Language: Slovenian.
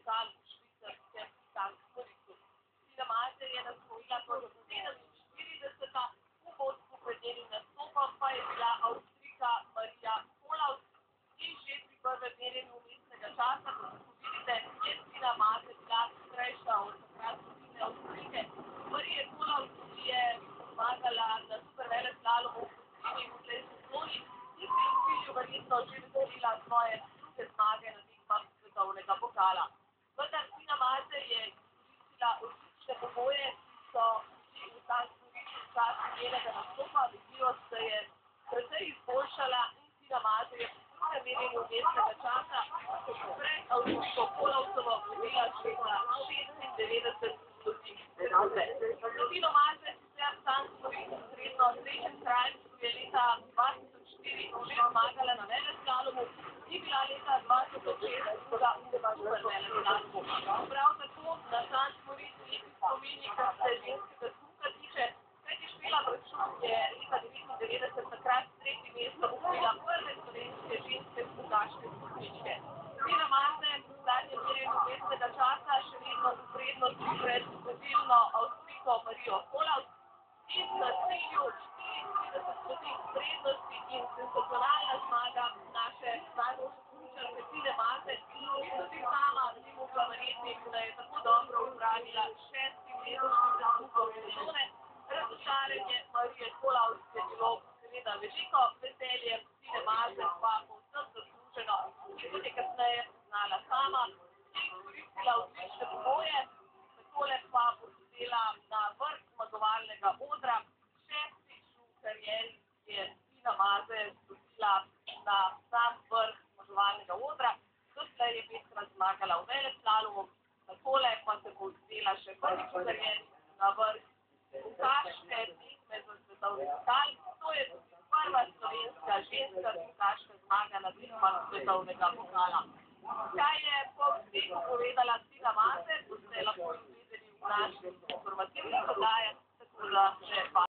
pokal v švicarskem Salzburgu. Tina Maze je nasvojila kot 47. V vodstvu pred njenim nastopom pa je bila Avstrijka Marija Kolavs, ki že pri prvem merjenju vmesnega časa, kot vidite, je Tina Maze bila hitrejša od takrat vodilne Avstrijke. Marija Kolavs, ki je zmagala na superveleslalomu v tej sezoni in se je v cilju verjetno že veselila svoje druge zmage na tekmah svetovnega pokala. Vendar Tina Maze je izkoristila odlične pogoje, ki so že v Salzburgu v času njenega nastopa. Vidljivost se je precej izboljšala in Tina Maze je pri drugem merjenju vmesnega časa pred Avstrijko Kolavsovo vodila že za 96 stotink sekunde. Za Tino Maze sicer Salzburg izredno srečen kraj, ki je leta 2004 že zmagala na veleslalomu, ni bila leta 2006 druga v superveleslalomu. Prav tako na Salzburgu lepi spomini, kar se ženskega smuka tiče, kajti Špela Bračun je leta 1999 takrat s tretjim mestom osvojila prve slovenske ženske smukaške stopničke. Tina Maze v zadnjem merjenju vmesnega časa še vedno v prednosti pred vodilno Avstrijko Marijo Kolavs in na cilju 34 stotink prednosti in senzacionalna zmaga naše najboljše smučarke Tine Maze, ki tudi sama ni mogla verjeti, da je tako dobro opravila 6. letošnjim smukom sezone. Razočaranje Marije Kolavs je bilo seveda veliko, veselje Tine Maze pa povsem zasluženo in kot je kasneje priznala sama, je izkoristila odlične pogoje, takole pa posedela na vrh zmagovalnega odra. Šestič v karieri je Tina Maze stopila na sam vrh zmagovalnega odra, doslej je 5-krat zmagala v veleslalomu, takole pa se bo uspela še prvič v karieri na vrh smukaške tekme za svetovni pokal. To je tudi prva slovenska ženska smukaška zmaga na tekmah svetovnega pokala. Kaj je po uspehu povedala Tina Maze, boste lahko izvedeli v naših informativnih oddajah, tako da še